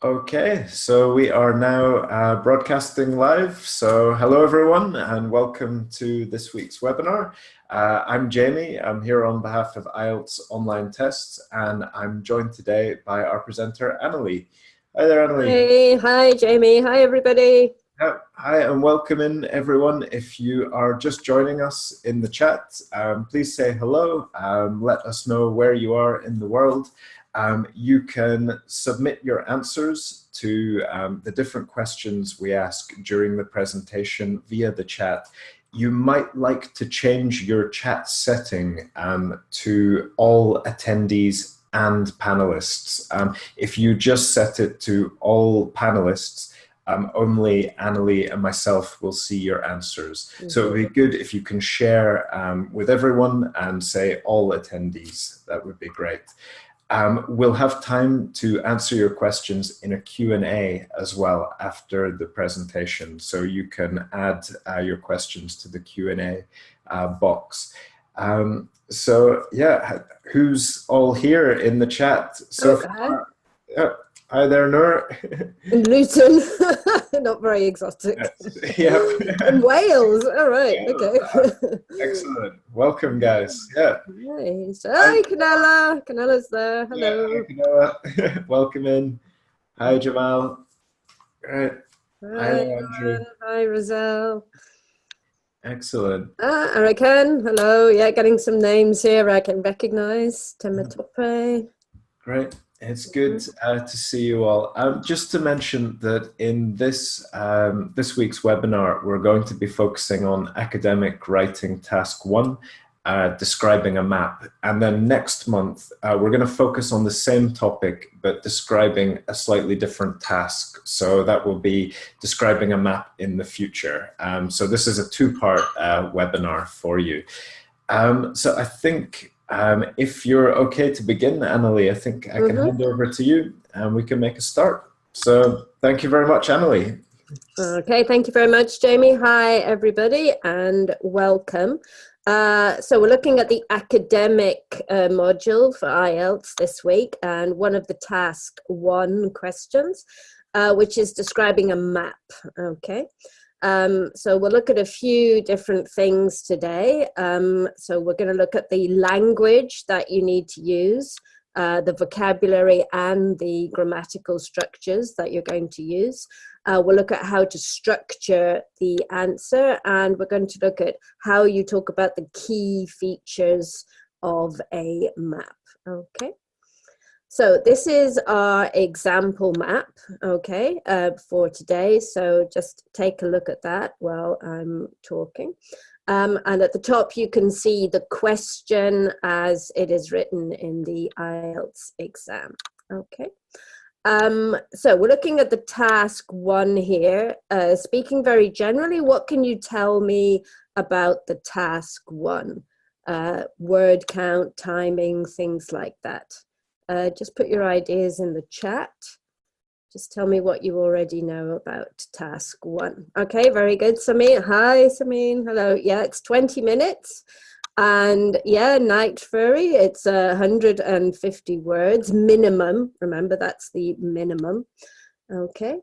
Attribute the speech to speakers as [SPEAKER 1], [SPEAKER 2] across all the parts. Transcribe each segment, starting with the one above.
[SPEAKER 1] Okay, so we are now broadcasting live. So hello everyone and welcome to this week's webinar. I'm Jamie. I'm here on behalf of IELTS Online Tests and I'm joined today by our presenter Annalie. Hi there, Annalie.
[SPEAKER 2] Hey, hi Jamie. Hi everybody.
[SPEAKER 1] Hi and welcome in everyone. If you are just joining us in the chat, please say hello. Let us know where you are in the world. You can submit your answers to the different questions we ask during the presentation via the chat. You might like to change your chat setting to all attendees and panelists. If you just set it to all panelists, only Annalie and myself will see your answers. So it would be good if you can share with everyone and say all attendees. That would be great. We'll have time to answer your questions in a Q&A as well after the presentation. So you can add your questions to the Q&A box. So yeah, who's all here in the chat so far? Hi there, Noor.
[SPEAKER 2] In Luton. Not very exotic.
[SPEAKER 1] Yep.
[SPEAKER 2] In Wales. All right.
[SPEAKER 1] Yeah,
[SPEAKER 2] Okay.
[SPEAKER 1] excellent. Welcome, guys. Yeah.
[SPEAKER 2] Nice. Hi, Canella. Canella's there.
[SPEAKER 1] Hi,
[SPEAKER 2] Hello.
[SPEAKER 1] Kanoa. Welcome in. Hi, Jamal. Right. Hi
[SPEAKER 2] Hi,
[SPEAKER 1] there, Andrew.
[SPEAKER 2] Lauren. Hi, Roselle.
[SPEAKER 1] Excellent.
[SPEAKER 2] Arakan. Hello. Yeah, getting some names here I can recognize. Tematope.
[SPEAKER 1] Great. It's good to see you all. Just to mention that in this week's webinar, we're going to be focusing on academic writing task 1, describing a map. And then next month, we're going to focus on the same topic, but describing a slightly different task. So that will be describing a map in the future. So this is a two-part webinar for you. So I think if you're okay to begin, Annalie, I think I can hand over to you and we can make a start. So thank you very much, Annalie.
[SPEAKER 2] Okay, thank you very much, Jamie. Hi, everybody, and welcome. So we're looking at the academic module for IELTS this week, and one of the task 1 questions, which is describing a map, okay? So we'll look at a few different things today. So we're going to look at the language that you need to use, the vocabulary and the grammatical structures that you're going to use. We'll look at how to structure the answer, and we're going to look at how you talk about the key features of a map, okay? So this is our example map, okay, for today. So just take a look at that while I'm talking. And at the top, you can see the question as it is written in the IELTS exam, okay. So we're looking at the task 1 here. Speaking very generally, what can you tell me about the task 1? Word count, timing, things like that. Just put your ideas in the chat. Just tell me what you already know about task 1. Okay, very good, Samin. Hi, Samin. Hello. Yeah, it's 20 minutes. And yeah, Night Furry, it's 150 words minimum. Remember, that's the minimum. Okay.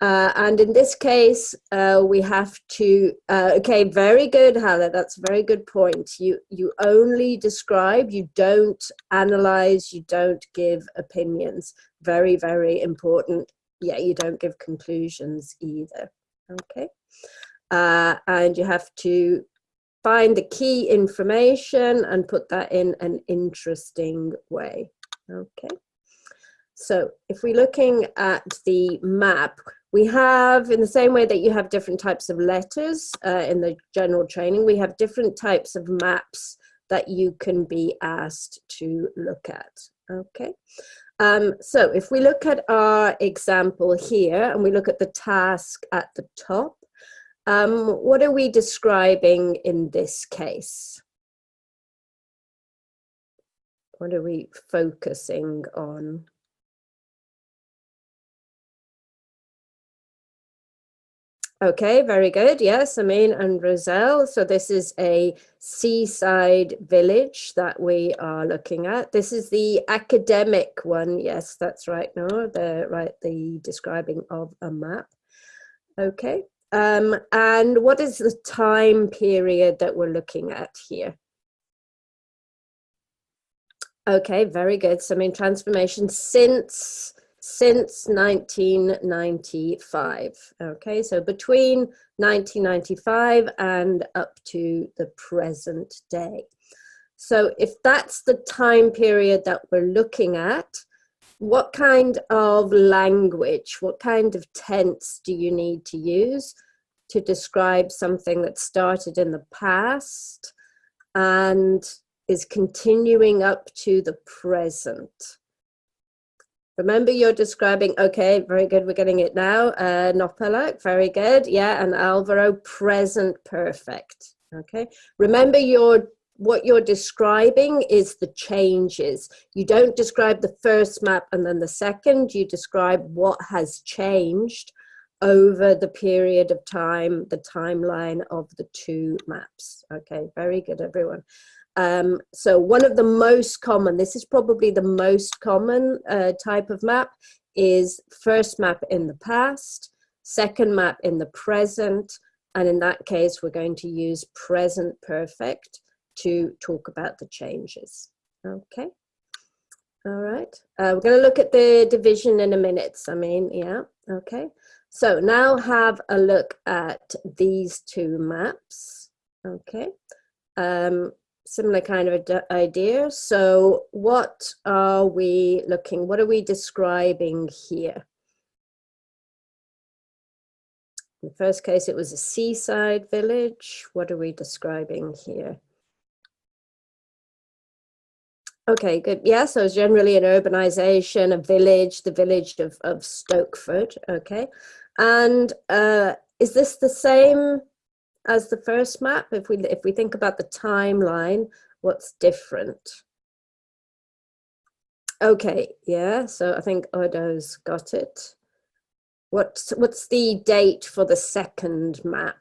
[SPEAKER 2] And in this case, we have to, okay, very good, Hala, that's a very good point. You only describe, you don't analyze, you don't give opinions. Very, very important. Yeah, you don't give conclusions either, okay? And you have to find the key information and put that in an interesting way, okay? So if we're looking at the map, we have, in the same way that you have different types of letters in the general training, we have different types of maps that you can be asked to look at, okay? So if we look at our example here and we look at the task at the top, what are we describing in this case? What are we focusing on? Okay, very good. Yes, Amin and Roselle. So this is a seaside village that we are looking at. This is the academic one. Yes, that's right. No, the describing of a map. Okay. And what is the time period that we're looking at here? Okay, very good. So I mean transformation since 1995. Okay, so between 1995 and up to the present day. So if that's the time period that we're looking at, what kind of language, what kind of tense do you need to use to describe something that started in the past and is continuing up to the present? Remember, you're describing, okay, very good, we're getting it now. Nopalak, very good. Yeah, and Alvaro, present perfect. Okay, remember what you're describing is the changes. You don't describe the first map and then the second, you describe what has changed over the period of time, the timeline of the two maps. Okay, very good, everyone. So one of the most common, this is probably the most common type of map, is first map in the past, second map in the present, and in that case, we're going to use present perfect to talk about the changes. Okay. All right. We're going to look at the division in a minute. I mean, yeah. Okay. So now have a look at these two maps. Okay. Similar kind of idea. So what are we what are we describing here? In the first case, it was a seaside village. What are we describing here? Okay, good. Yeah, so it's generally an urbanization, a village, the village of Stokeford. Okay. And is this the same as the first map? If we think about the timeline, what's different? Okay, yeah, so I think Odo's got it. What's the date for the second map?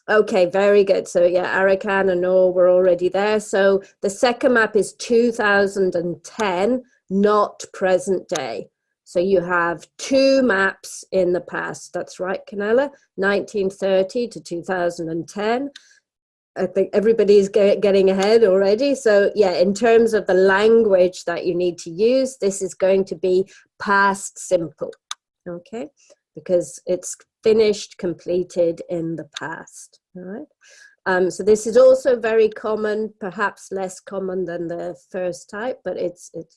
[SPEAKER 2] Okay, very good. So yeah, Arakan and Noor were already there. So the second map is 2010, not present day. So you have two maps in the past. That's right, Canella, 1930 to 2010. I think everybody's getting ahead already. So yeah, in terms of the language that you need to use, this is going to be past simple, okay? Because it's finished, completed in the past, all right? So this is also very common, perhaps less common than the first type, but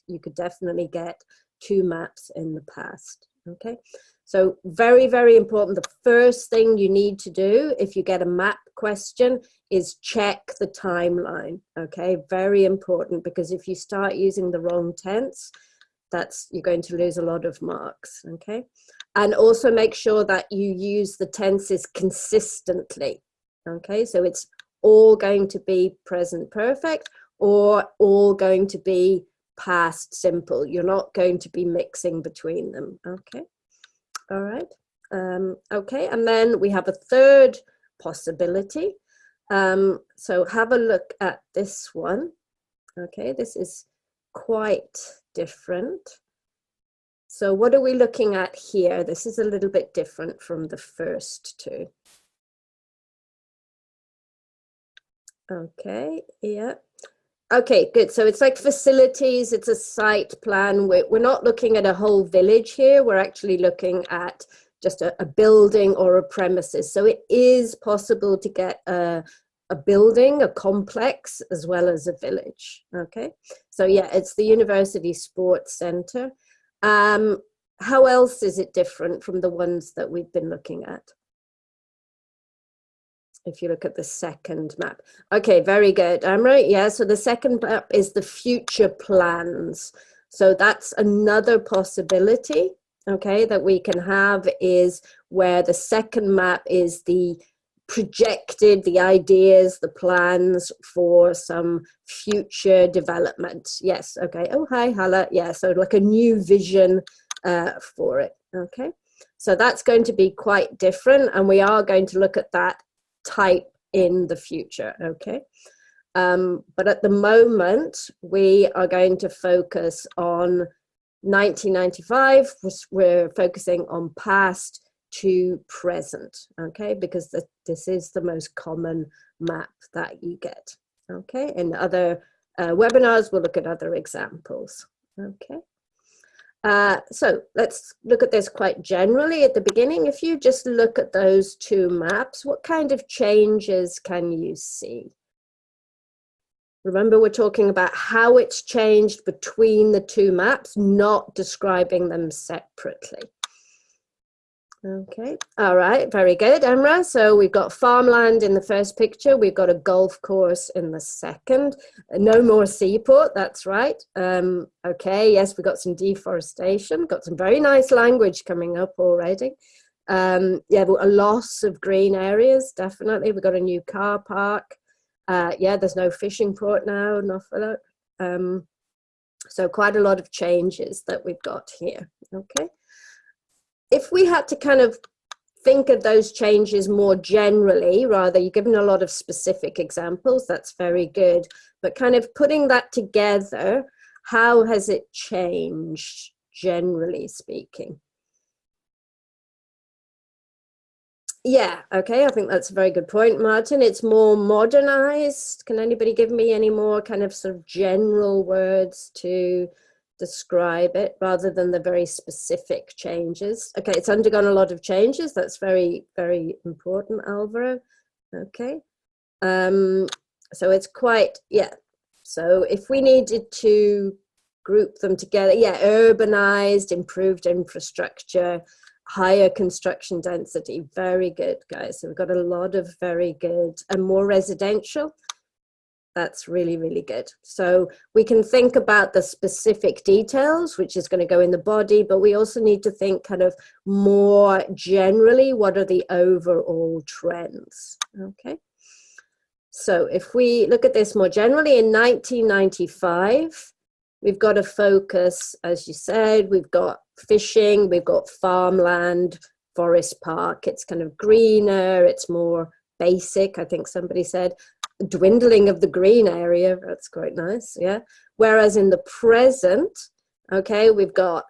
[SPEAKER 2] you could definitely get two maps in the past, okay? So very, very important. The first thing you need to do if you get a map question is check the timeline, okay? Very important, because if you start using the wrong tense, you're going to lose a lot of marks, okay? And also make sure that you use the tenses consistently, okay? So it's all going to be present perfect or all going to be past simple. You're not going to be mixing between them, okay? All right, okay, and then we have a third possibility. So have a look at this one, okay? This is quite different. So what are we looking at here? This is a little bit different from the first two. Okay, yeah. Okay, good. So it's like facilities, it's a site plan. We're not looking at a whole village here. We're actually looking at just a building or a premises. So it is possible to get a building, a complex, as well as a village, okay? So yeah, it's the University Sports Center. How else is it different from the ones that we've been looking at? If you look at the second map. Okay, very good. I'm right. Yeah, so the second map is the future plans. So that's another possibility, okay, that we can have, is where the second map is the projected, the ideas, the plans for some future development. Yes, okay. Oh, hi, Hala. Yeah, so like a new vision for it, okay. So that's going to be quite different, and we are going to look at that type in the future, okay? But at the moment, we are going to focus on 1995. We're focusing on past to present, okay? Because this is the most common map that you get, okay? In other webinars, we'll look at other examples, okay? So let's look at this quite generally at the beginning. If you just look at those two maps, what kind of changes can you see? Remember, we're talking about how it's changed between the two maps, not describing them separately. Okay, all right, very good, Emra. So we've got farmland in the first picture. We've got a golf course in the second. No more seaport, that's right. Okay, yes, we've got some deforestation. Got some very nice language coming up already. Yeah, a loss of green areas, definitely. We've got a new car park. Yeah, there's no fishing port now, not for that. So quite a lot of changes that we've got here, okay? If we had to kind of think of those changes more generally, rather, you've given a lot of specific examples, that's very good, but kind of putting that together, how has it changed, generally speaking? Yeah, okay, I think that's a very good point, Martin. It's more modernized. Can anybody give me any more kind of sort of general words to describe it rather than the very specific changes? Okay, it's undergone a lot of changes. That's very, very important, Alvaro. Okay. So it's quite, yeah. So if we needed to group them together, yeah, urbanized, improved infrastructure, higher construction density. Very good, guys. So we've got a lot of very good, and more residential. That's really, really good. So we can think about the specific details, which is going to go in the body, but we also need to think kind of more generally, what are the overall trends? Okay. So if we look at this more generally, in 1995, we've got a focus, as you said, we've got fishing, we've got farmland, forest park. It's kind of greener, it's more basic, I think somebody said. Dwindling of the green area, that's quite nice, yeah. Whereas in the present, okay, we've got,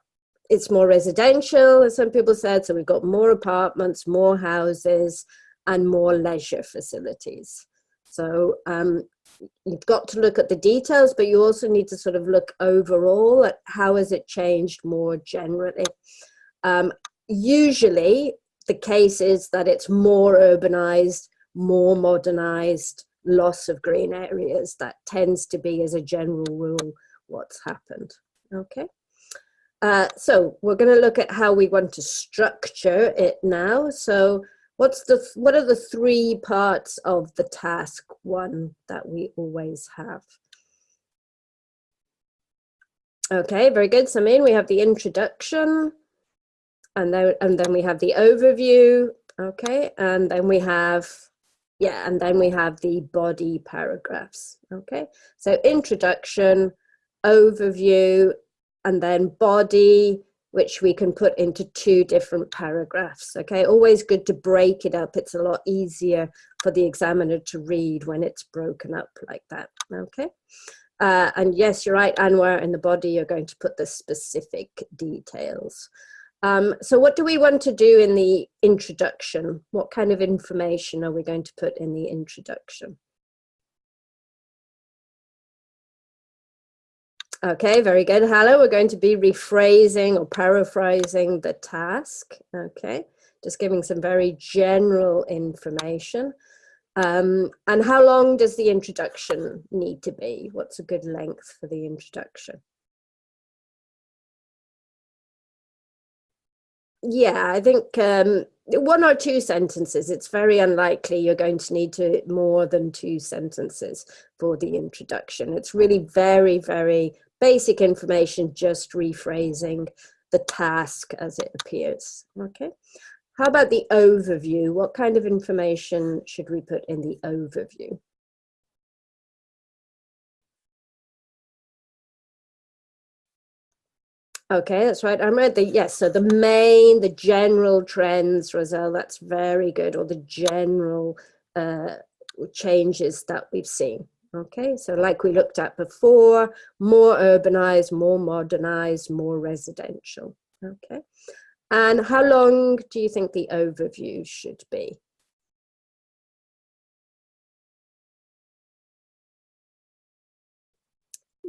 [SPEAKER 2] it's more residential, as some people said, so we've got more apartments, more houses, and more leisure facilities. So you've got to look at the details, but you also need to sort of look overall at how has it changed more generally. Usually the case is that it's more urbanized, more modernized, loss of green areas. That tends to be, as a general rule, what's happened. Okay. So we're going to look at how we want to structure it now. So what are the three parts of the task one that we always have? Okay, very good. So we have the introduction, and then we have the overview. Okay, and then we have, yeah, and then we have the body paragraphs. Okay, so introduction, overview, and then body, which we can put into two different paragraphs. Okay, always good to break it up. It's a lot easier for the examiner to read when it's broken up like that. Okay, and yes, you're right, Anwar, in the body you're going to put the specific details. So what do we want to do in the introduction? What kind of information are we going to put in the introduction? Okay, very good. Hello, we're going to be rephrasing or paraphrasing the task. Okay, just giving some very general information. And how long does the introduction need to be? What's a good length for the introduction? Yeah, I think one or two sentences. It's very unlikely you're going to need more than two sentences for the introduction. It's really very, very basic information, just rephrasing the task as it appears. Okay. How about the overview? What kind of information should we put in the overview? Okay, that's right. I read the, yes, so the general trends, Roselle, that's very good, or the general changes that we've seen. Okay, so like we looked at before, more urbanized, more modernized, more residential. Okay, and how long do you think the overview should be?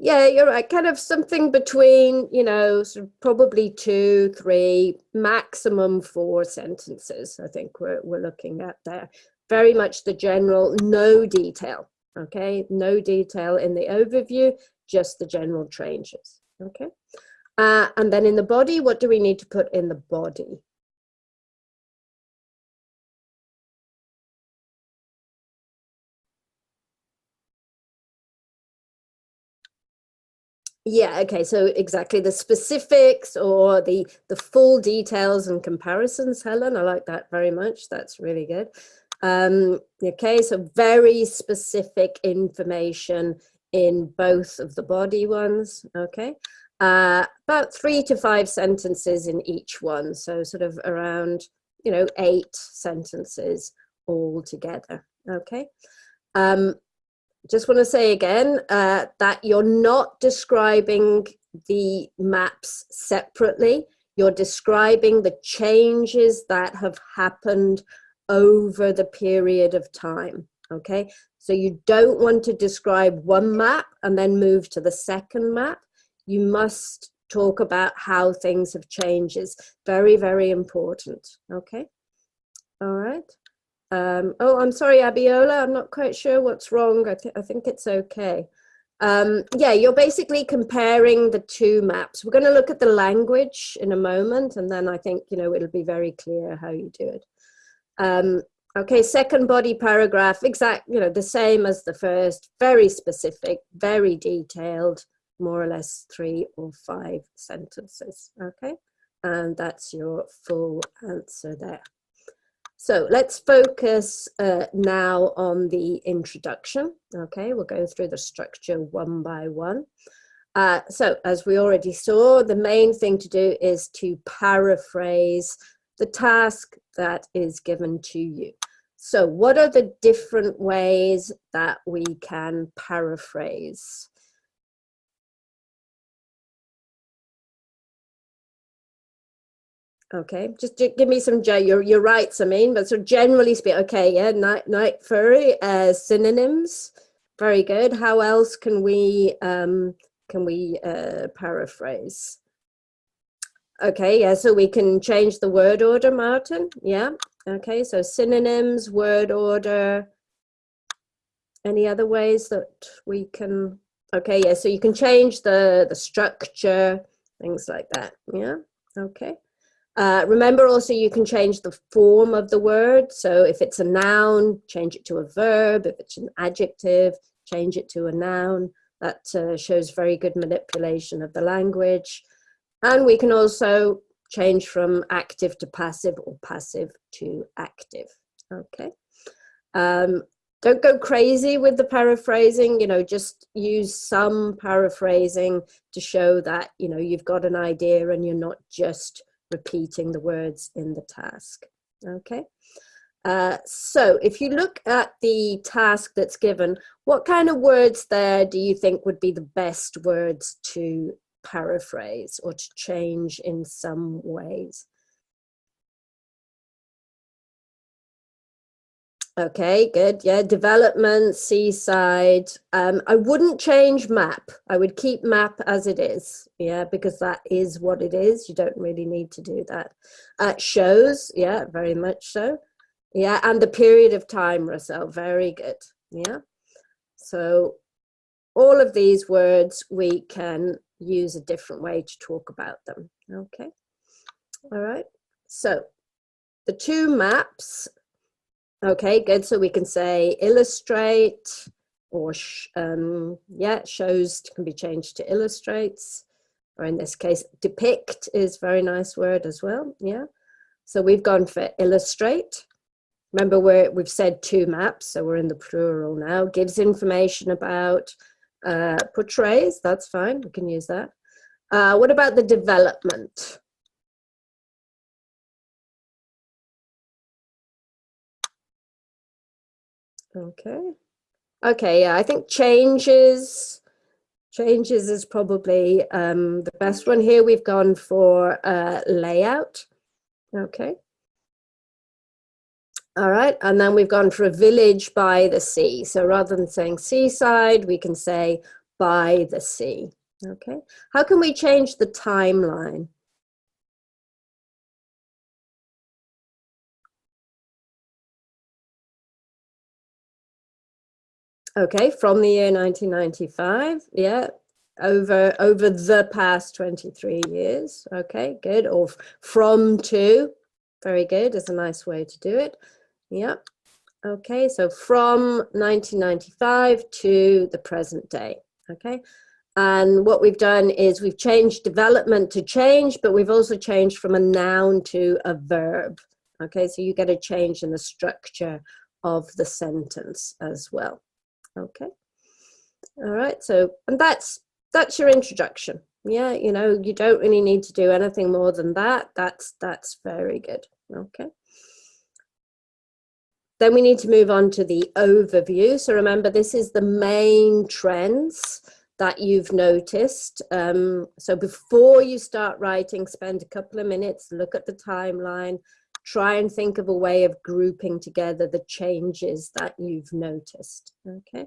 [SPEAKER 2] Yeah, you're right. Kind of something between, you know, sort of probably 2, 3, maximum 4 sentences. I think we're looking at there. Very much the general, no detail. Okay, no detail in the overview, just the general changes. Okay, and then in the body, what do we need to put in the body? Yeah, okay, so exactly the specifics or the full details and comparisons, Helen. I like that very much. That's really good. Okay, so very specific information in both of the body ones. Okay, about 3 to 5 sentences in each one, so sort of around, you know, 8 sentences all together. Okay. Just want to say again that you're not describing the maps separately. You're describing the changes that have happened over the period of time. Okay, so you don't want to describe one map and then move to the second map. You must talk about how things have changed. It's very, very important. Okay, all right. Oh, I'm sorry, Abiola. I'm not quite sure what's wrong. I think it's okay. Yeah, you're basically comparing the two maps. We're going to look at the language in a moment, and then I think, you know, it'll be very clear how you do it. Okay, second body paragraph, exact, you know, the same as the first, very specific, very detailed, more or less 3 or 5 sentences. Okay, and that's your full answer there. So let's focus now on the introduction. Okay, we'll go through the structure one by one. So as we already saw, the main thing to do is to paraphrase the task that is given to you. So what are the different ways that we can paraphrase? Okay, just give me some, you're right, Samin, but so generally speaking, okay, yeah, night furry, synonyms, very good. How else can we paraphrase? Okay, yeah, so we can change the word order, Martin, yeah, okay, so synonyms, word order, any other ways that we can, okay, yeah, so you can change the structure, things like that, yeah, okay. Remember also you can change the form of the word. So if it's a noun, change it to a verb. If it's an adjective, change it to a noun. That shows very good manipulation of the language. And we can also change from active to passive or passive to active. Okay. Don't go crazy with the paraphrasing, you know, just use some paraphrasing to show that, you know, you've got an idea and you're not just repeating the words in the task. Okay, so if you look at the task that's given, what kind of words there do you think would be the best words to paraphrase or to change in some ways? Okay, good. Yeah, development, seaside. I wouldn't change map. I would keep map as it is. Yeah, because that is what it is. You don't really need to do that. Shows, yeah, very much so. Yeah, and the period of time, Russell, very good. Yeah. So all of these words, we can use a different way to talk about them. Okay. All right. So the two maps. Okay, good. So we can say illustrate or, yeah, shows can be changed to illustrates. Or in this case, depict is a very nice word as well. Yeah. So we've gone for illustrate. Remember, we've said two maps, so we're in the plural now. Gives information about, portrays, that's fine. We can use that. What about the development? Okay. Okay, yeah, I think changes is probably the best one here. We've gone for layout. Okay. All right, and then we've gone for a village by the sea. So rather than saying seaside, we can say by the sea. Okay. How can we change the timeline? Okay, from the year 1995, yeah, over the past 23 years. Okay, good. Or from to, very good, is a nice way to do it. Yeah. Okay, so from 1995 to the present day. Okay, and what we've done is we've changed development to change, but we've also changed from a noun to a verb. Okay, so you get a change in the structure of the sentence as well. Okay. All right. So, and that's your introduction. Yeah, you know, you don't really need to do anything more than that. That's very good. Okay. Then we need to move on to the overview. So remember, this is the main trends that you've noticed. So before you start writing, spend a couple of minutes, look at the timeline, try and think of a way of grouping together the changes that you've noticed. Okay.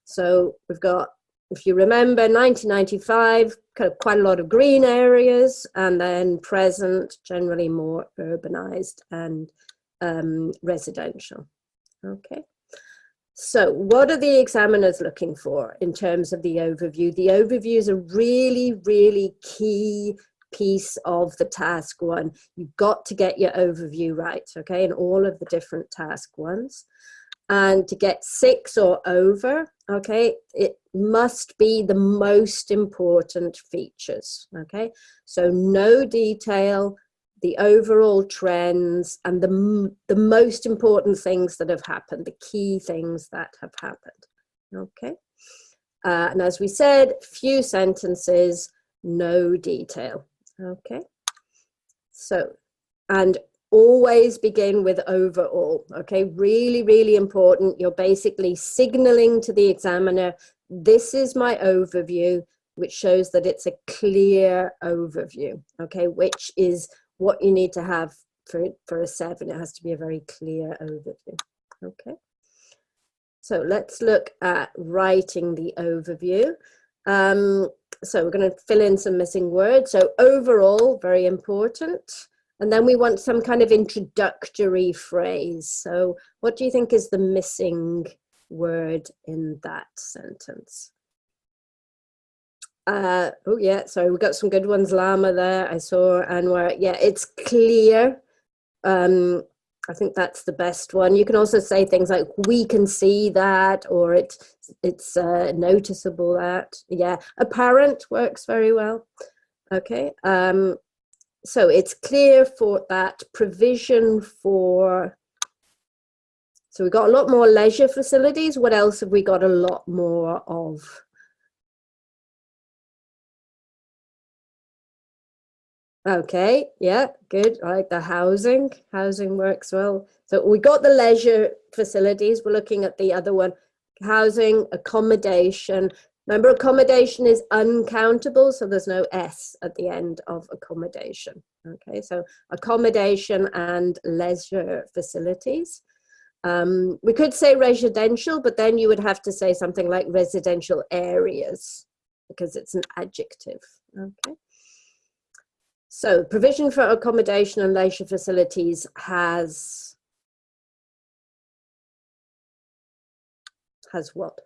[SPEAKER 2] So we've got, if you remember, 1995, kind of quite a lot of green areas, and then present, generally more urbanized and residential. Okay. So what are the examiners looking for in terms of the overview? The overview is a really, really key piece of the task one. You've got to get your overview right, okay, in all of the different task ones. And to get 6 or over, okay, it must be the most important features, okay? So no detail, the overall trends, and the most important things that have happened, the key things that have happened, okay? And as we said, few sentences, no detail, okay? So, and always begin with overall, okay? Really, really important. You're basically signaling to the examiner, this is my overview, which shows that it's a clear overview, okay? Which is what you need to have for a 7. It has to be a very clear overview, okay? So let's look at writing the overview. So we're going to fill in some missing words. So overall, very important. And then we want some kind of introductory phrase. So what do you think is the missing word in that sentence? Oh yeah, sorry, we got some good ones. Llama there, I saw Anwar. Yeah, it's clear. I think that's the best one. You can also say things like, we can see that, or it's noticeable that. Yeah, apparent works very well. Okay. So it's clear for that provision for, so we've got a lot more leisure facilities. What else have we got a lot more of? Okay, yeah, good. I like the housing. Housing works well. So we got the leisure facilities. We're looking at the other one. Housing, accommodation. Remember, accommodation is uncountable, so there's no S at the end of accommodation. Okay, so accommodation and leisure facilities. We could say residential, but then you would have to say something like residential areas because it's an adjective. Okay. So provision for accommodation and leisure facilities has what?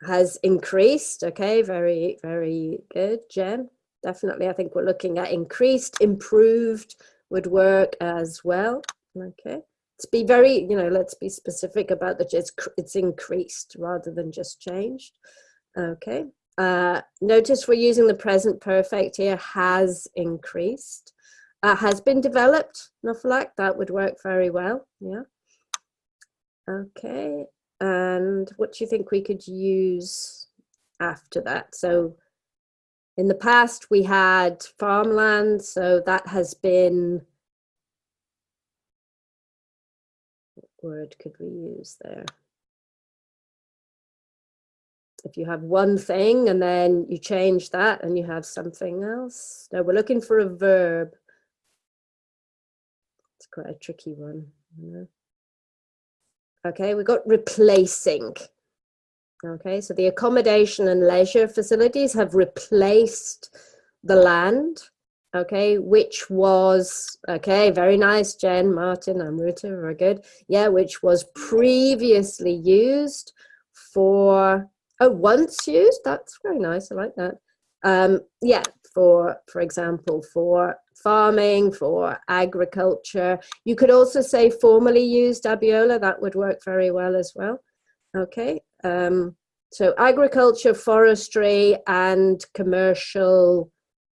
[SPEAKER 2] Has increased. Okay, very, very good, Jen. Definitely, I think we're looking at increased. Improved would work as well. Okay, let's be very, let's be specific about that. It's increased rather than just changed. Okay. Notice we're using the present perfect here, has increased. Has been developed, Nofalak, that would work very well. Yeah. Okay. And what do you think we could use after that? So In the past, we had farmland, so that has been, what word could we use there? If you have one thing and then you change that and you have something else. No, we're looking for a verb. It's quite a tricky one. Okay, we've got replacing. Okay, so the accommodation and leisure facilities have replaced the land. Okay, which was, okay, very nice, Jen, Martin, Amrita, very good. Yeah, which was previously used for, oh, once used, that's very nice, I like that. Yeah, for example, for farming, for agriculture. You could also say formerly used, Abiola, that would work very well as well. Okay, so agriculture, forestry, and commercial.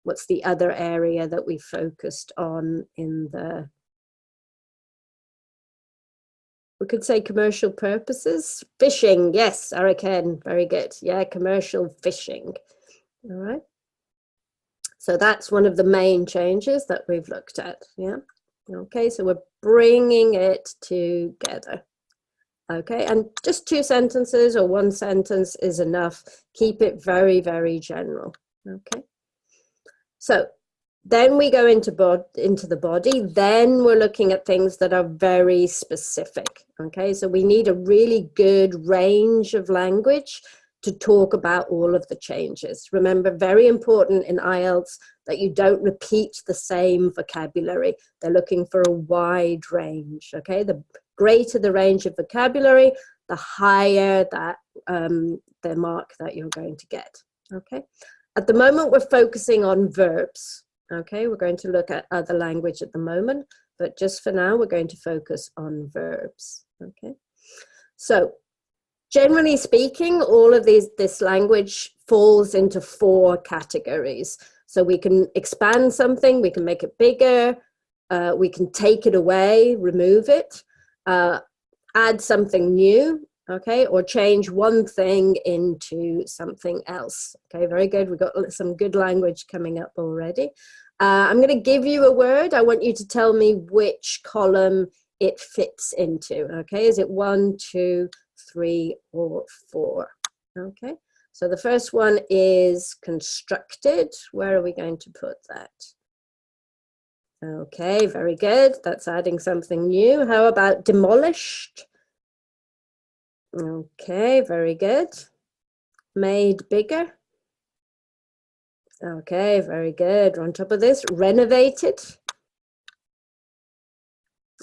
[SPEAKER 2] What's the other area that we focused on in the, we could say commercial purposes? Fishing, yes, Araken, very good. Yeah, commercial fishing. All right. So that's one of the main changes that we've looked at. Yeah. Okay, so we're bringing it together. Okay, and just 2 sentences or 1 sentence is enough. Keep it very, very general. Okay. So then we go into the body, then we're looking at things that are very specific, okay? So we need a really good range of language to talk about all of the changes. Remember, very important in IELTS that you don't repeat the same vocabulary. They're looking for a wide range, okay? The greater the range of vocabulary, the higher that the mark that you're going to get, okay? At the moment, we're focusing on verbs. Okay, we're going to look at other language at the moment, but just for now, we're going to focus on verbs. Okay, so generally speaking, all of this language falls into 4 categories. So we can expand something, we can make it bigger, we can take it away, remove it, add something new, okay, or change one thing into something else. Okay, very good. We've got some good language coming up already. I'm going to give you a word. I want you to tell me which column it fits into. Okay, is it 1, 2, 3, or 4? Okay, so the first one is constructed. Where are we going to put that? Okay, very good. That's adding something new. How about demolished? Okay, very good. Made bigger. Okay, very good. On top of this, renovated.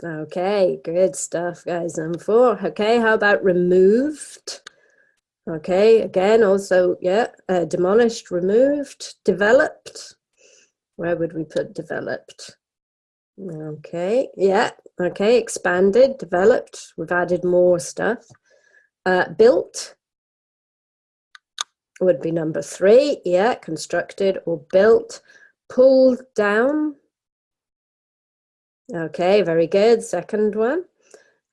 [SPEAKER 2] Okay, good stuff, guys. Number 4. Okay, how about removed? Okay, again, also, yeah, demolished, removed, developed. Where would we put developed? Okay, yeah, okay, expanded, developed. We've added more stuff. Built would be number 3. Yeah, constructed or built. Pulled down. Okay, very good. Second one.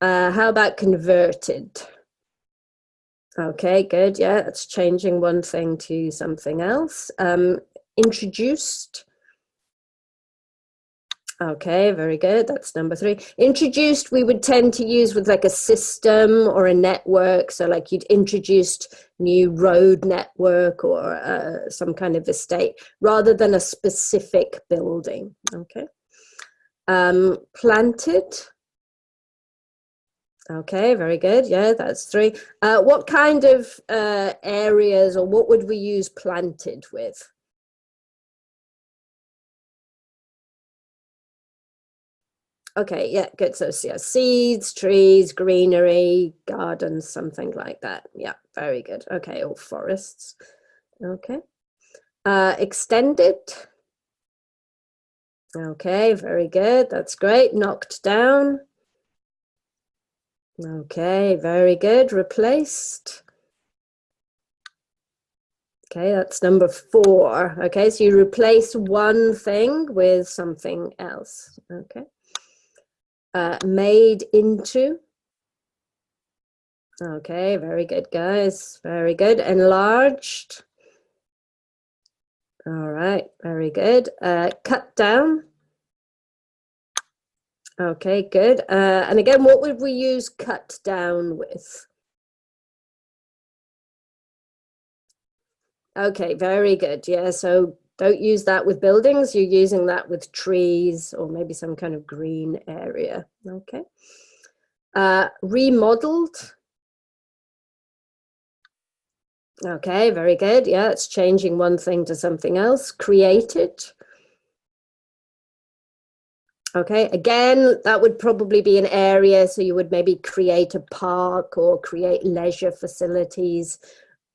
[SPEAKER 2] How about converted? Okay, good. Yeah, that's changing one thing to something else. Introduced. Okay, very good. That's number 3. Introduced, we would tend to use with like a system or a network. So like you'd introduced new road network or some kind of estate rather than a specific building. Okay. Planted. Okay, very good. Yeah, that's 3. What kind of areas or what would we use planted with? Okay, yeah, good. So yeah, seeds, trees, greenery, gardens, something like that. Yeah, very good. Okay, or forests. Okay. Extended. Okay, very good. That's great. Knocked down. Okay, very good. Replaced. Okay, that's number 4. Okay, so you replace one thing with something else. Okay. Made into. Okay, very good, guys. Very good. Enlarged. All right, very good. Cut down. Okay, good. And again, what would we use cut down with? Okay, very good. Yeah, so don't use that with buildings. You're using that with trees or maybe some kind of green area. Okay. Remodeled. Okay, very good. Yeah, it's changing one thing to something else. Created. Okay, again, that would probably be an area. So you would maybe create a park or create leisure facilities.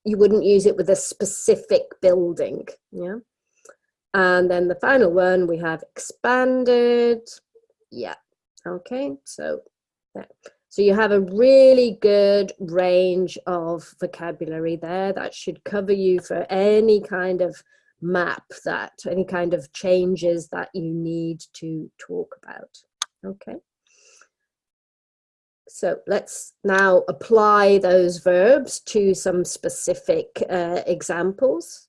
[SPEAKER 2] You wouldn't use it with a specific building. Yeah. And then the final one, we have expanded. Yeah. Okay, so yeah. So you have a really good range of vocabulary there that should cover you for any kind of map, that any kind of changes that you need to talk about. Okay. So let's now apply those verbs to some specific examples.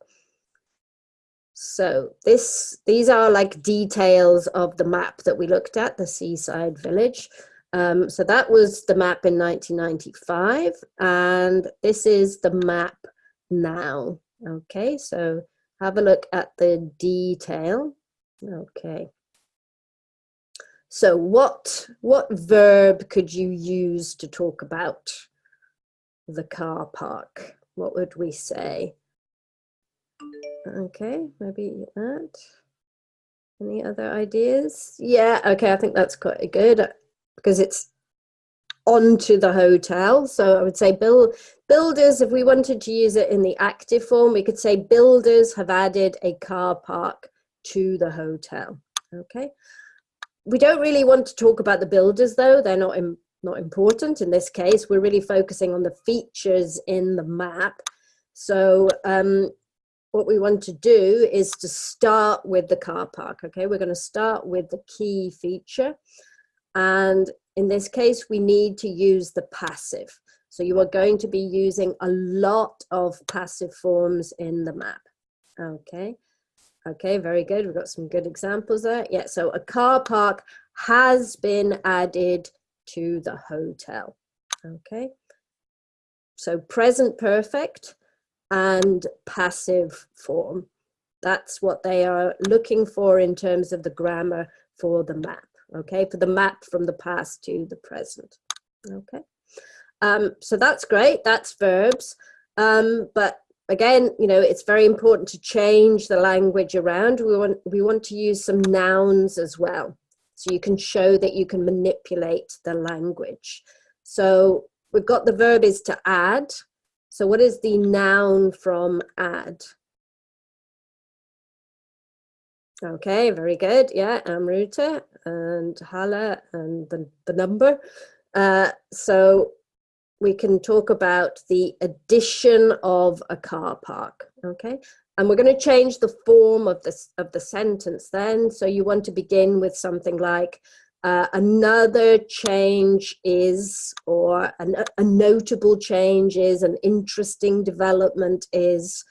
[SPEAKER 2] So these are like details of the map that we looked at, the seaside village. So that was the map in 1995, and this is the map now. Okay, so have a look at the detail. Okay. So what verb could you use to talk about the car park? What would we say? Okay, maybe that. Any other ideas? Yeah, okay, I think that's quite good because it's onto the hotel. So I would say builders, if we wanted to use it in the active form, we could say builders have added a car park to the hotel. Okay. We don't really want to talk about the builders though. They're not important in this case. We're really focusing on the features in the map. So what we want to do is to start with the car park. Okay, we're going to start with the key feature, and in this case we need to use the passive. So you are going to be using a lot of passive forms in the map. Okay, very good. We've got some good examples there. Yeah, so a car park has been added to the hotel. Okay, so present perfect and passive form. That's what they are looking for in terms of the grammar for the map. Okay, for the map from the past to the present. Okay, so that's great. That's verbs. But again, you know, it's very important to change the language around. We want to use some nouns as well, so you can show that you can manipulate the language. So we've got the verb is to add. So what is the noun from add? Okay, very good. Yeah, Amruta and Hala and the number. So we can talk about the addition of a car park. Okay, and we're going to change the form of the sentence then. So you want to begin with something like another change is, or a notable change is, an interesting development is,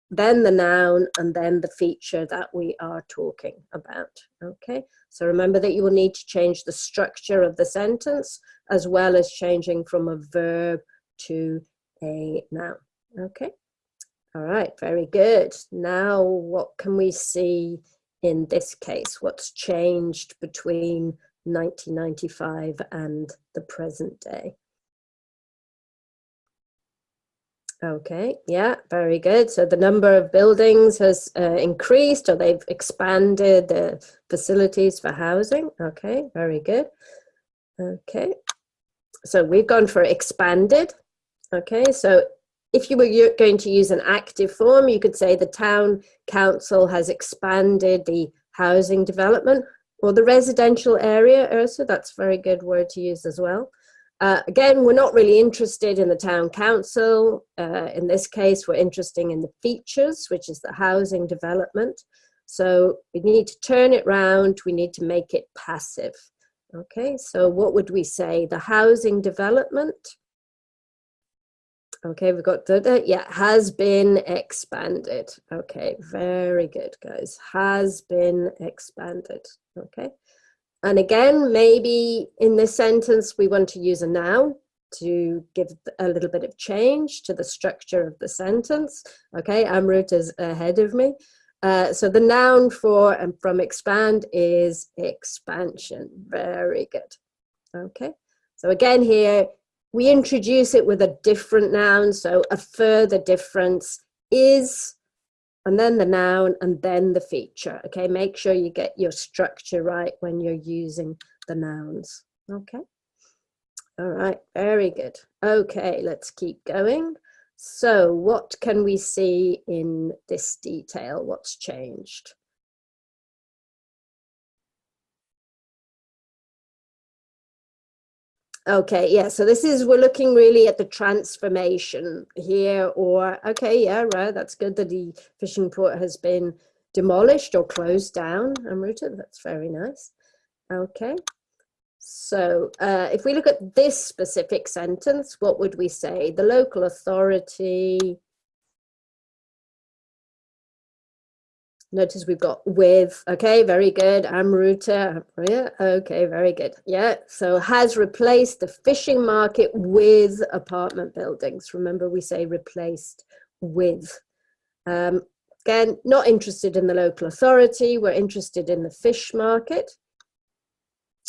[SPEAKER 2] then the noun, and then the feature that we are talking about. Okay, so remember that you will need to change the structure of the sentence as well as changing from a verb to a noun. Okay, all right, very good. Now what can we see in this case? What's changed between 1995 and the present day? Okay, yeah, very good. So the number of buildings has increased, or they've expanded the facilities for housing. Okay, very good. Okay, so we've gone for expanded. Okay, so if you were going to use an active form, you could say the town council has expanded the housing development or the residential area, Ursa. That's a very good word to use as well. Again, we're not really interested in the town council. In this case, we're interested in the features, which is the housing development. So we need to turn it round. We need to make it passive. Okay, so what would we say? The housing development Okay, we've got the, yeah, has been expanded. Okay, very good, guys. Has been expanded. Okay. And again, maybe in this sentence, we want to use a noun to give a little bit of change to the structure of the sentence. Okay, Amrut is ahead of me. So the noun for and from expand is expansion. Very good. Okay, so again here, we introduce it with a different noun. So a further difference is, and then the noun, and then the feature. Okay, make sure you get your structure right when you're using the nouns. Okay, all right, very good. Okay, let's keep going. So what can we see in this detail? What's changed? Okay, yeah, so this is, we're looking really at the transformation here, or, okay, yeah, right, that's good that the fishing port has been demolished or closed down, Amrita, that's very nice. Okay, so if we look at this specific sentence, what would we say? The local authority, notice we've got with, okay, very good, Amruta, yeah, okay, very good, yeah, so has replaced the fishing market with apartment buildings. Remember, we say replaced with. Again, not interested in the local authority, we're interested in the fish market.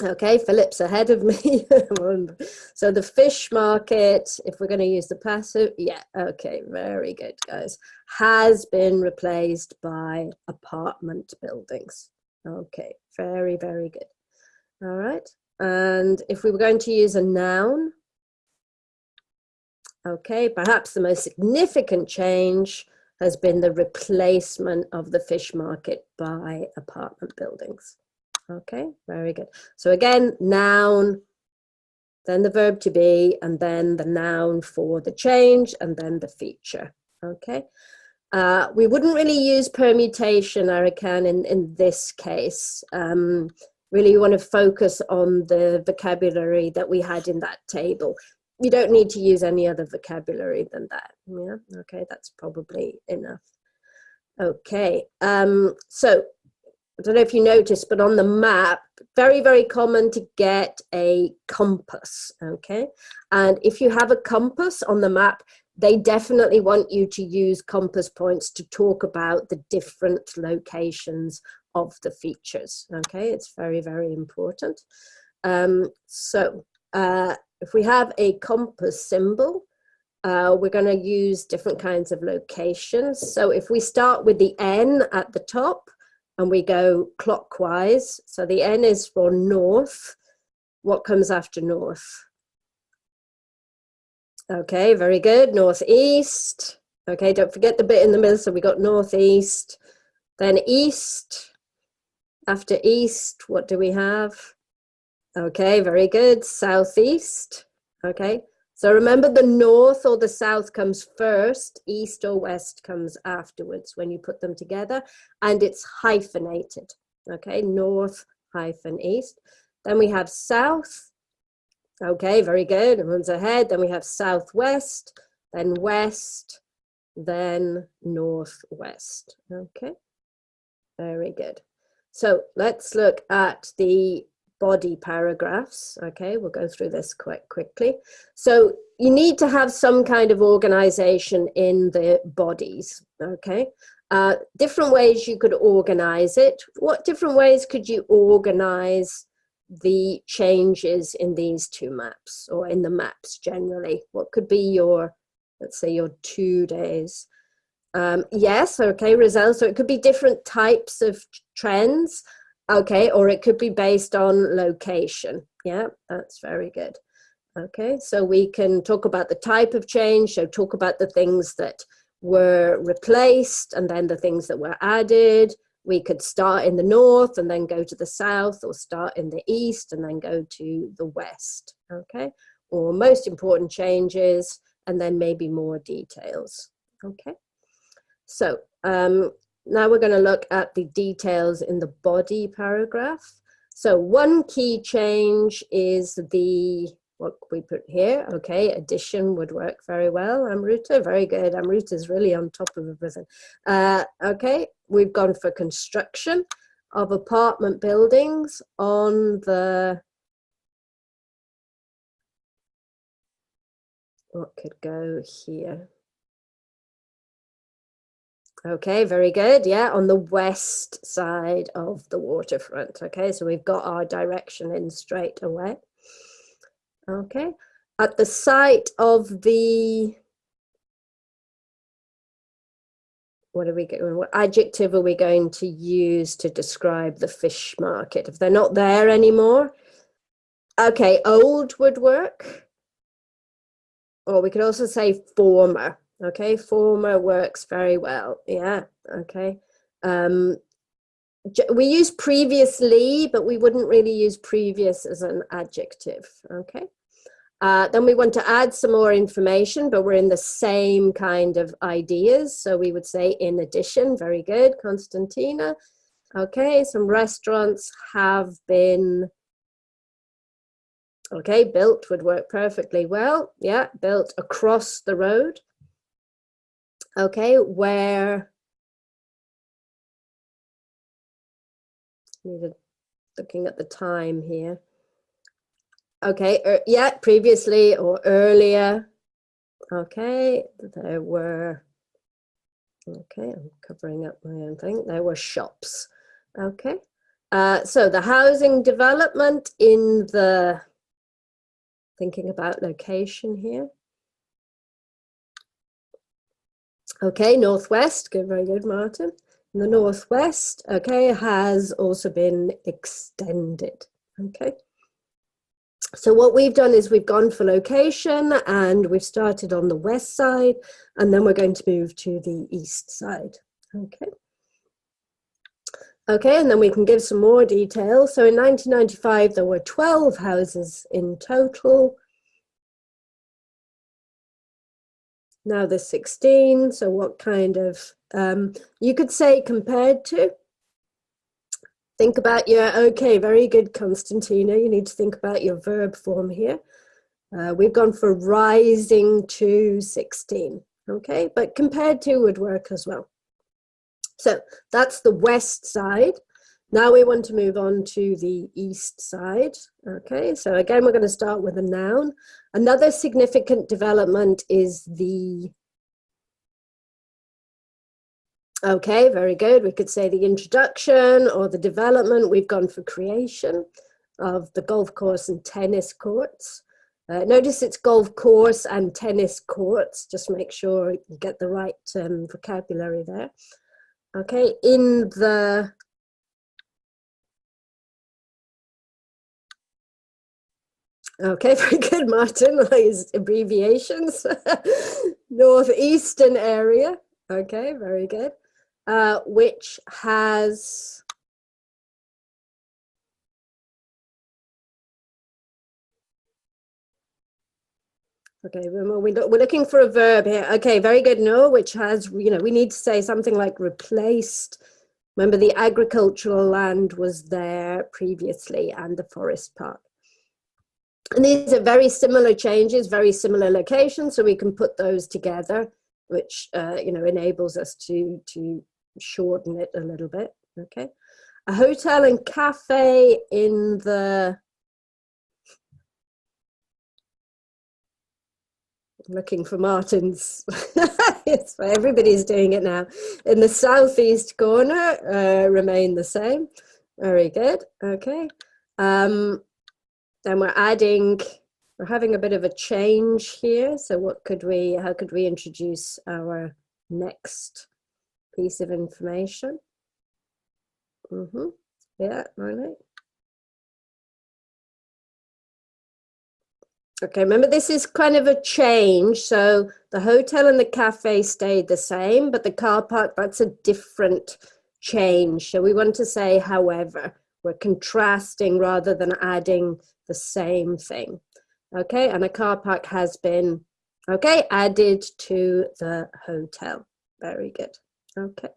[SPEAKER 2] Okay, Philip's ahead of me. So the fish market, if we're going to use the passive, yeah, okay, very good, guys, has been replaced by apartment buildings. Okay, very, very good. All right, and if we were going to use a noun, okay, perhaps the most significant change has been the replacement of the fish market by apartment buildings. Okay, very good. So again, noun, then the verb to be, and then the noun for the change, and then the feature. Okay. We wouldn't really use permutation, Arakan, in this case. Really, you want to focus on the vocabulary that we had in that table. You don't need to use any other vocabulary than that. Yeah, okay, that's probably enough. Okay, so I don't know if you noticed, but on the map, very, very common to get a compass, okay? And if you have a compass on the map, they definitely want you to use compass points to talk about the different locations of the features, okay? It's very, very important. If we have a compass symbol, we're going to use different kinds of locations. So if we start with the N at the top, and we go clockwise, so the N is for north. What comes after north? Okay, very good. Northeast. Okay, don't forget the bit in the middle. So we got northeast, then east. After east, what do we have? Okay, very good. Southeast. Okay, so remember the north or the south comes first, east or west comes afterwards when you put them together, and it's hyphenated. Okay, north hyphen east. Then we have south. Okay, very good. Everyone's ahead. Then we have southwest, then west, then northwest. Okay, very good. So let's look at the body paragraphs. Okay, we'll go through this quite quickly. So you need to have some kind of organization in the bodies. Okay, different ways you could organize it. What different ways could you organize the changes in these two maps, or in the maps generally? What could be your, let's say, your 2 days? Yes, okay, Rizal. So it could be different types of trends. Okay, or it could be based on location. Yeah, that's very good. Okay, so we can talk about the type of change, so talk about the things that were replaced and then the things that were added. We could start in the north and then go to the south, or start in the east and then go to the west. Okay, or most important changes and then maybe more details. Okay, so now we're going to look at the details in the body paragraph. So one key change is the, what we put here. Okay, addition would work very well. Amruta, very good. Amruta's really on top of everything. Okay, we've gone for construction of apartment buildings on the, what could go here? Okay, very good. Yeah, on the west side of the waterfront. Okay, so we've got our direction in straight away. Okay, at the site of the, what adjective are we going to use to describe the fish market? If they're not there anymore, okay, old would work. Or we could also say former. Okay, former works very well. Yeah, okay. We use previously, but we wouldn't really use previous as an adjective. Okay. Then we want to add some more information, but we're in the same kind of ideas. So we would say in addition. Very good, Constantina. Okay, some restaurants have been, okay, built would work perfectly well. Yeah, built across the road. Okay, where, looking at the time here. Okay, yeah, previously or earlier. Okay, there were, okay, I'm covering up my own thing. There were shops. Okay, so the housing development in the, thinking about location here. Okay, northwest, good, very good, Martin. In the northwest, okay, has also been extended. Okay. So what we've done is we've gone for location and we've started on the west side, and then we're going to move to the east side. Okay. Okay, and then we can give some more detail. So in 1995, there were 12 houses in total. Now there's 16. So what kind of, you could say compared to? Think about your, okay, very good, Constantina. You need to think about your verb form here. We've gone for rising to 16, okay? But compared to would work as well. So that's the west side. Now we want to move on to the east side, okay? So again, we're going to start with a noun. Another significant development is the, okay, very good. We could say the introduction or the development. We've gone for creation of the golf course and tennis courts. Notice it's golf course and tennis courts. Just make sure you get the right vocabulary there. Okay, in the, okay, very good, Martin. These abbreviations. Northeastern area. Okay, very good. Which has, okay, we're looking for a verb here. Okay, very good. No, which has, you know, we need to say something like replaced. Remember, the agricultural land was there previously and the forest park. And these are very similar changes, very similar locations, so we can put those together, which, you know, enables us to shorten it a little bit. Okay. A hotel and cafe in the, looking for Martin's. Yes, everybody's doing it now. In the southeast corner, remain the same. Very good. Okay. Then we're adding, we're having a bit of a change here. So what could we, how could we introduce our next piece of information? Yeah, right. Okay, remember this is kind of a change. So the hotel and the cafe stayed the same, but the car park, that's a different change. So we want to say, however, we're contrasting rather than adding the same thing. Okay, and a car park has been, okay, added to the hotel. Very good. Okay.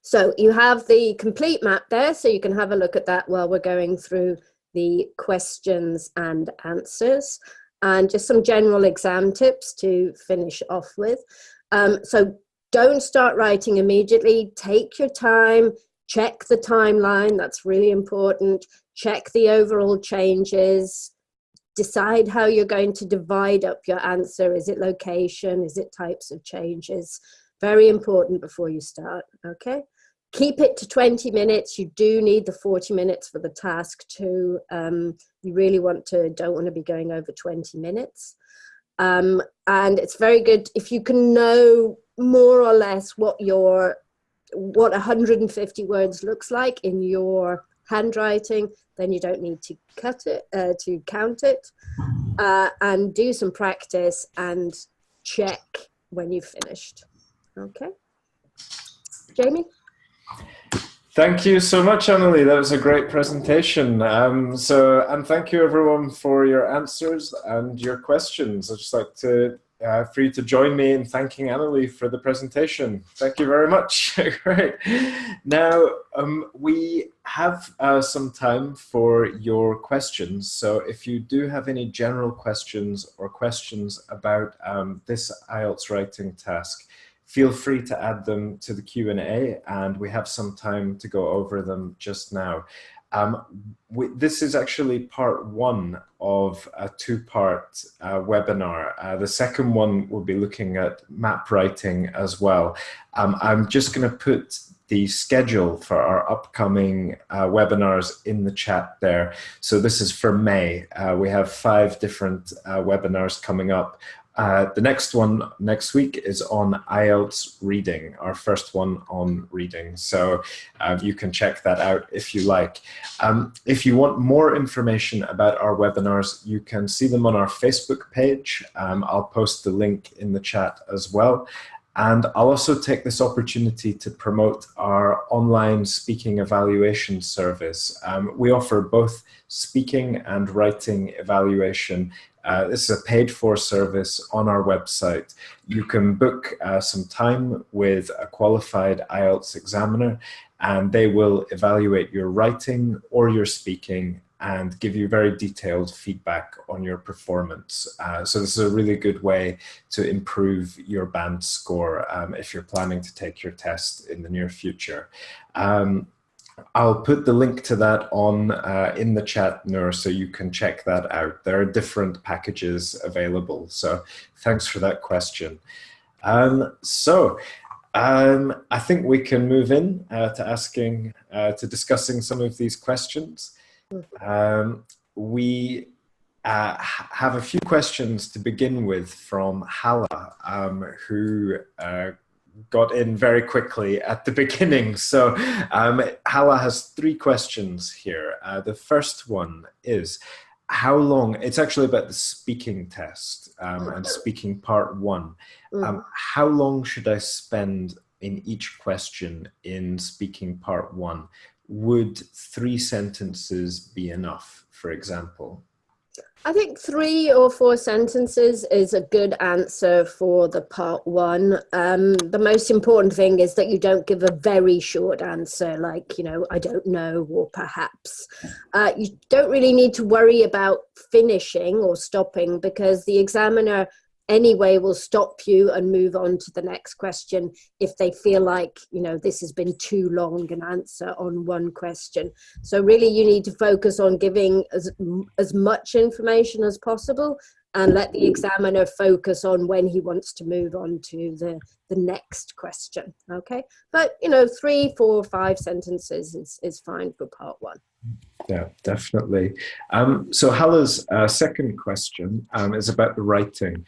[SPEAKER 2] So you have the complete map there, so you can have a look at that while we're going through the questions and answers, and just some general exam tips to finish off with. So don't start writing immediately. Take your time, check the timeline. That's really important. Check the overall changes. Decide how you're going to divide up your answer. Is it location? Is it types of changes? Very important before you start, okay? Keep it to 20 minutes. You do need the 40 minutes for the task too. You really don't want to be going over 20 minutes. And it's very good if you can know more or less what 150 words looks like in your handwriting, then you don't need to count it, and do some practice and check when you've finished. Okay, Jamie?
[SPEAKER 1] Thank you so much, Annalie. That was a great presentation. And thank you everyone for your answers and your questions. I'd just like to for you to join me in thanking Annalie for the presentation. Thank you very much. Great. Now, we have some time for your questions. So if you do have any general questions or questions about this IELTS writing task, feel free to add them to the Q&A, and we have some time to go over them just now. This is actually part one of a two-part webinar. The second one will be looking at map writing as well. I'm just going to put the schedule for our upcoming webinars in the chat there. So this is for May. We have 5 different webinars coming up. The next one next week is on IELTS reading, our first one on reading. So you can check that out if you like. If you want more information about our webinars, you can see them on our Facebook page. I'll post the link in the chat as well. And I'll also take this opportunity to promote our online speaking evaluation service. We offer both speaking and writing evaluation. This is a paid-for service on our website. You can book some time with a qualified IELTS examiner, and they will evaluate your writing or your speaking and give you very detailed feedback on your performance. So this is a really good way to improve your band score if you're planning to take your test in the near future. I'll put the link to that on in the chat, Noor, so you can check that out. There are different packages available. So thanks for that question. I think we can move in to discussing some of these questions. We have a few questions to begin with from Hala, who got in very quickly at the beginning. So Hala has 3 questions here. The first one is, how long, it's actually about the speaking test and speaking part 1. How long should I spend in each question in speaking part 1? Would 3 sentences be enough, for example?
[SPEAKER 2] I think 3 or 4 sentences is a good answer for the part 1. The most important thing is that you don't give a very short answer, like, you know, I don't know, or perhaps. You don't really need to worry about finishing or stopping, because the examiner anyway will stop you and move on to the next question if they feel like, you know, this has been too long an answer on one question. So really you need to focus on giving as much information as possible and let the examiner focus on when he wants to move on to the next question. Okay, but you know, 3, 4, 5 sentences is fine for part 1.
[SPEAKER 1] Yeah, definitely. So Hala's second question is about the writing.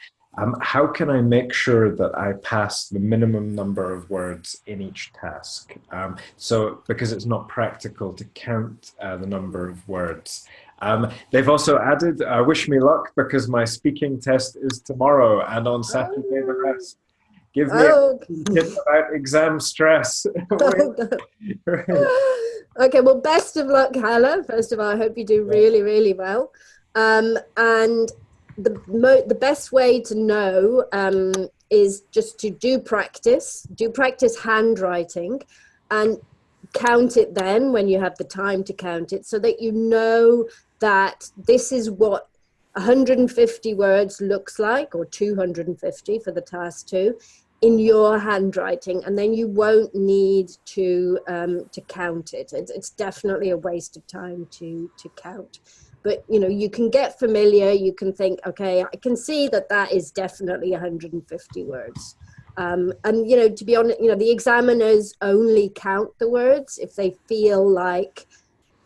[SPEAKER 1] How can I make sure that I pass the minimum number of words in each task? So because it's not practical to count the number of words. They've also added, wish me luck because my speaking test is tomorrow and on Saturday the rest. Give me a tip about exam stress.
[SPEAKER 2] Okay, well, best of luck, Hala. First of all, I hope you do really, really well. And the best way to know is just to do practice handwriting, and count it then when you have the time to count it, so that you know that this is what 150 words looks like, or 250 for the task 2, in your handwriting, and then you won't need to count it. It's definitely a waste of time to count. But you can get familiar. You can think, okay, I can see that that is definitely 150 words. And to be honest, the examiners only count the words if they feel like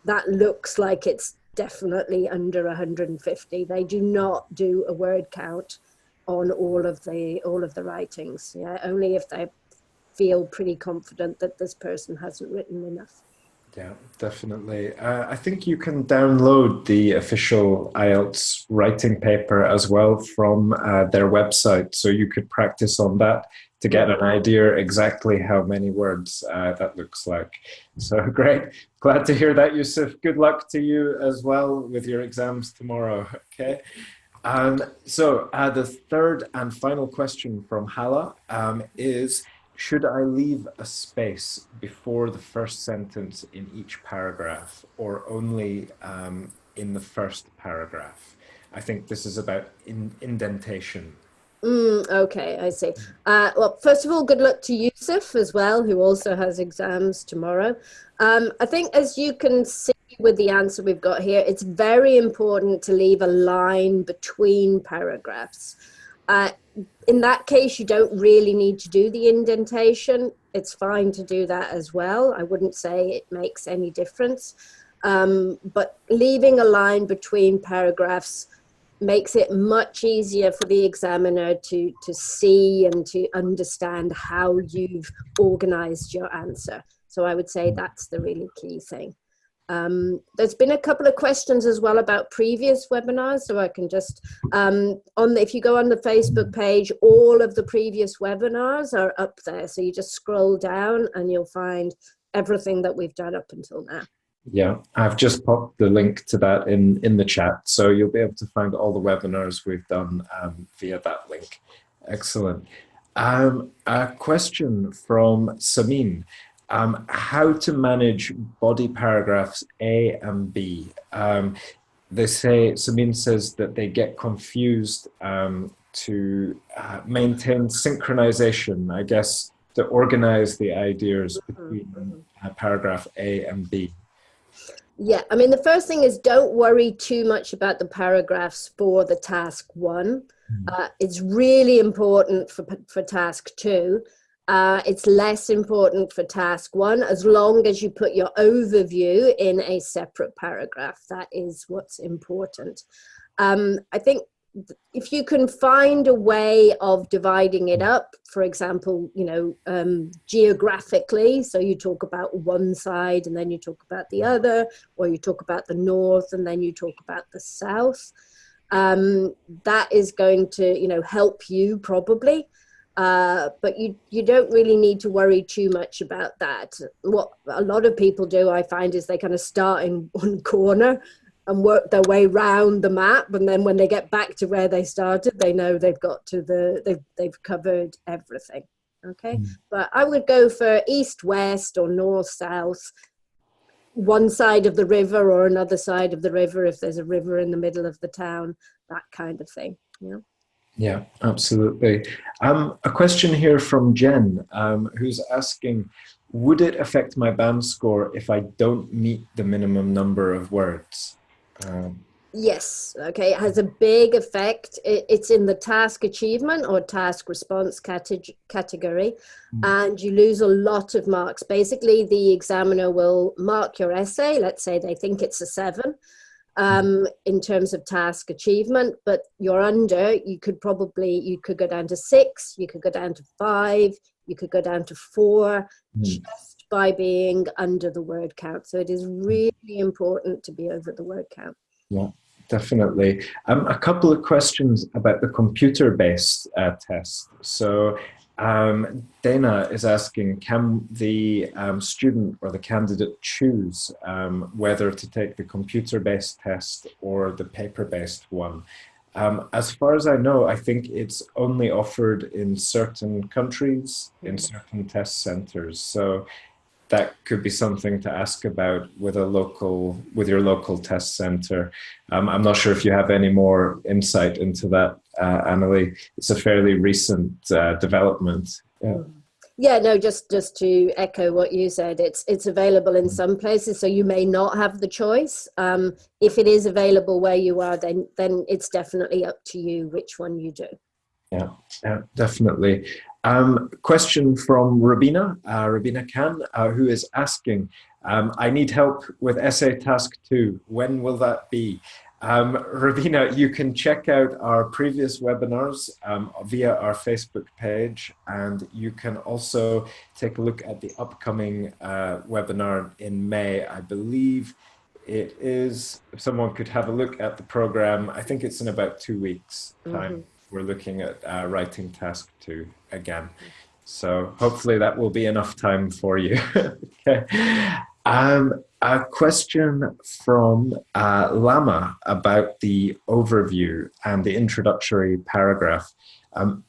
[SPEAKER 2] that looks like it's definitely under 150. They do not do a word count on all of the writings. Yeah, only if they feel pretty confident that this person hasn't written enough.
[SPEAKER 1] Yeah, definitely. I think you can download the official IELTS writing paper as well from their website, so you could practice on that to get an idea exactly how many words that looks like. So great. Glad to hear that, Yusuf. Good luck to you as well with your exams tomorrow. Okay. So the third and final question from Hala is, should I leave a space before the first sentence in each paragraph, or only in the first paragraph? I think this is about indentation.
[SPEAKER 2] Okay, I see. Well, first of all, good luck to Yusuf as well, who also has exams tomorrow. I think, as you can see with the answer we've got here, it's very important to leave a line between paragraphs. In that case, you don't really need to do the indentation. It's fine to do that as well. I wouldn't say it makes any difference. But leaving a line between paragraphs makes it much easier for the examiner to see and to understand how you've organized your answer. So I would say that's the really key thing. There's been a couple of questions as well about previous webinars, so I can just, if you go on the Facebook page, all of the previous webinars are up there. So you just scroll down and you'll find everything that we've done up until now.
[SPEAKER 1] Yeah, I've just popped the link to that in the chat, so you'll be able to find all the webinars we've done via that link. Excellent. A question from Samin. How to manage body paragraphs A and B. They say, Samin says that they get confused to maintain synchronization, I guess, to organize the ideas between paragraph A and B.
[SPEAKER 2] Yeah, I mean, the first thing is, don't worry too much about the paragraphs for the task 1. It's really important for task 2. It's less important for task 1, as long as you put your overview in a separate paragraph. That is what's important. I think if you can find a way of dividing it up, for example, geographically, so you talk about one side and then you talk about the other, or you talk about the north and then you talk about the south, that is going to, help you probably. But you don't really need to worry too much about that. What a lot of people do, I find, is they kind of start in one corner and work their way round the map, and then when they get back to where they started, they know they've got to they've covered everything. Okay, but I would go for east, west, or north, south, one side of the river or another side of the river if there's a river in the middle of the town, that kind of thing.
[SPEAKER 1] Yeah, absolutely. A question here from Jen, who's asking, would it affect my band score if I don't meet the minimum number of words?
[SPEAKER 2] Yes, okay, it has a big effect. It's in the task achievement or task response category, and you lose a lot of marks. Basically, the examiner will mark your essay. Let's say they think it's a 7 in terms of task achievement, but you're under. You could go down to 6, you could go down to 5, you could go down to 4, just by being under the word count. So it is really important to be over the word count.
[SPEAKER 1] Yeah, definitely. A couple of questions about the computer-based test. So Dana is asking, can the student or the candidate choose whether to take the computer-based test or the paper-based one? As far as I know, I think it's only offered in certain countries, in certain test centers. So that could be something to ask about with your local test center. I'm not sure if you have any more insight into that, Annalie. It's a fairly recent development. Yeah.
[SPEAKER 2] Yeah, no, just to echo what you said, it's available in some places, so you may not have the choice. If it is available where you are, then it's definitely up to you which one you do.
[SPEAKER 1] Yeah, definitely. Question from Rabina Khan, who is asking, I need help with essay task 2. When will that be? Rabina, you can check out our previous webinars via our Facebook page, and you can also take a look at the upcoming webinar in May. I believe it is, if someone could have a look at the program, I think it's in about 2 weeks' time. We're looking at writing task 2 again. So hopefully that will be enough time for you. Okay. A question from Lama about the overview and the introductory paragraph.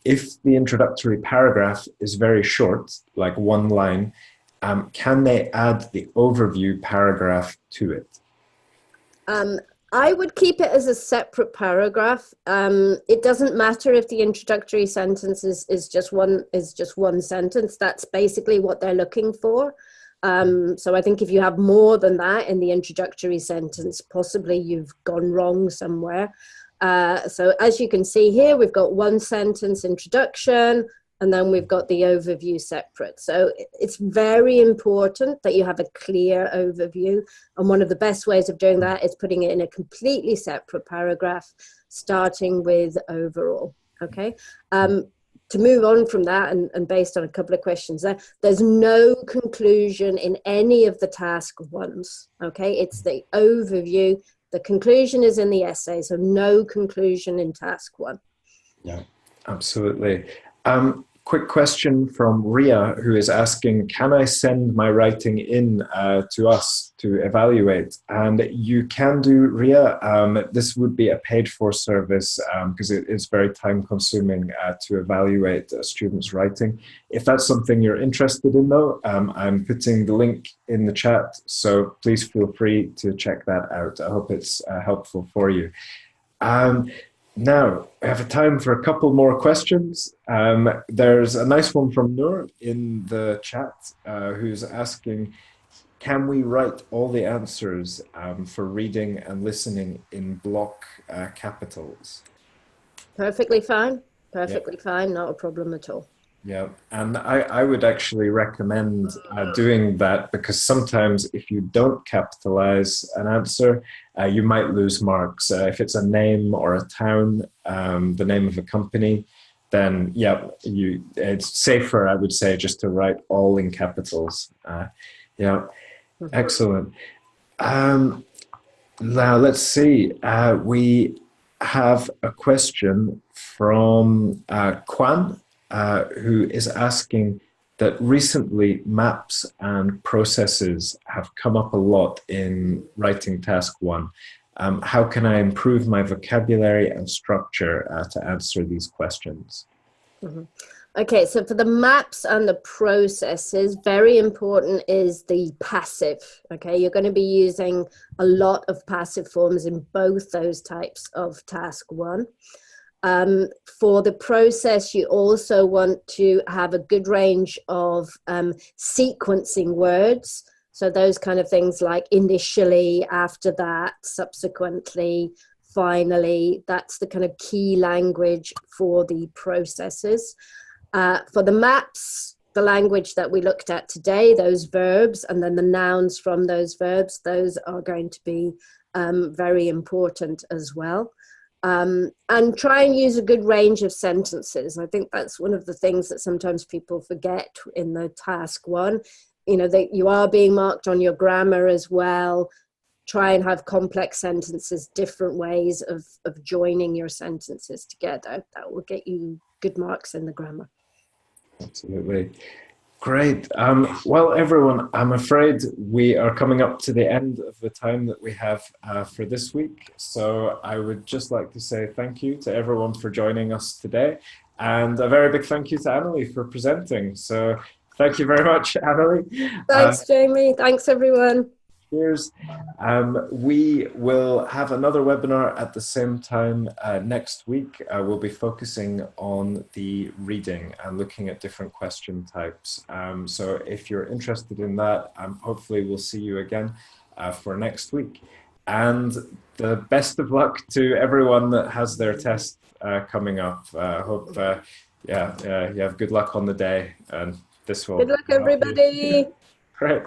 [SPEAKER 1] If the introductory paragraph is very short, like 1 line, can they add the overview paragraph to it?
[SPEAKER 2] I would keep it as a separate paragraph. It doesn't matter if the introductory sentence is just one sentence. That's basically what they're looking for. So I think if you have more than that in the introductory sentence, possibly you've gone wrong somewhere. So as you can see here, we've got 1 sentence introduction, and then we've got the overview separate. So it's very important that you have a clear overview. And one of the best ways of doing that is putting it in a completely separate paragraph, starting with overall, okay? To move on from that, and based on a couple of questions there's no conclusion in any of the task 1s, okay? It's the overview. The conclusion is in the essay, so no conclusion in task 1.
[SPEAKER 1] Yeah, absolutely. Quick question from Ria, who is asking, can I send my writing in to us to evaluate? And you can do, Ria. This would be a paid-for service because it is very time-consuming to evaluate a student's writing. If that's something you're interested in, though, I'm putting the link in the chat, so please feel free to check that out. I hope it's helpful for you. Now, we have time for a couple more questions. There's a nice one from Noor in the chat who's asking, can we write all the answers for reading and listening in block capitals?
[SPEAKER 2] Perfectly fine. Perfectly fine. Not a problem at all.
[SPEAKER 1] Yeah, and I would actually recommend doing that, because sometimes if you don't capitalize an answer, you might lose marks. If it's a name or a town, the name of a company, then yeah, it's safer, I would say, just to write all in capitals. Yeah, excellent. Now let's see. We have a question from Kwan, who is asking that recently maps and processes have come up a lot in writing task 1. How can I improve my vocabulary and structure to answer these questions?
[SPEAKER 2] Okay, so for the maps and the processes, very important is the passive. Okay, you're going to be using a lot of passive forms in both those types of task 1. For the process, you also want to have a good range of sequencing words. So those kind of things like initially, after that, subsequently, finally. That's the kind of key language for the processes. For the maps, the language that we looked at today, those verbs, and then the nouns from those verbs, those are going to be very important as well. And try and use a good range of sentences. I think that's one of the things that sometimes people forget in the task 1. You know, that you are being marked on your grammar as well. Try and have complex sentences, different ways of joining your sentences together. That will get you good marks in the grammar.
[SPEAKER 1] Absolutely. Great. Well, everyone, I'm afraid we are coming up to the end of the time that we have for this week. So I would just like to say thank you to everyone for joining us today. And a very big thank you to Annalie for presenting. So Thank you very much, Annalie.
[SPEAKER 2] Thanks, Jamie. Thanks, everyone.
[SPEAKER 1] Cheers. We will have another webinar at the same time next week. We'll be focusing on the reading and looking at different question types. So if you're interested in that, hopefully we'll see you again for next week. And the best of luck to everyone that has their test coming up. I hope you have good luck on the day, and this will
[SPEAKER 2] Good luck, everybody.
[SPEAKER 1] Great.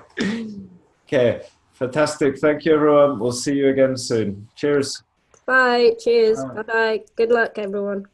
[SPEAKER 1] Okay, fantastic. Thank you, everyone. We'll see you again soon. Cheers.
[SPEAKER 2] Bye. Cheers. Bye-bye. Good luck, everyone.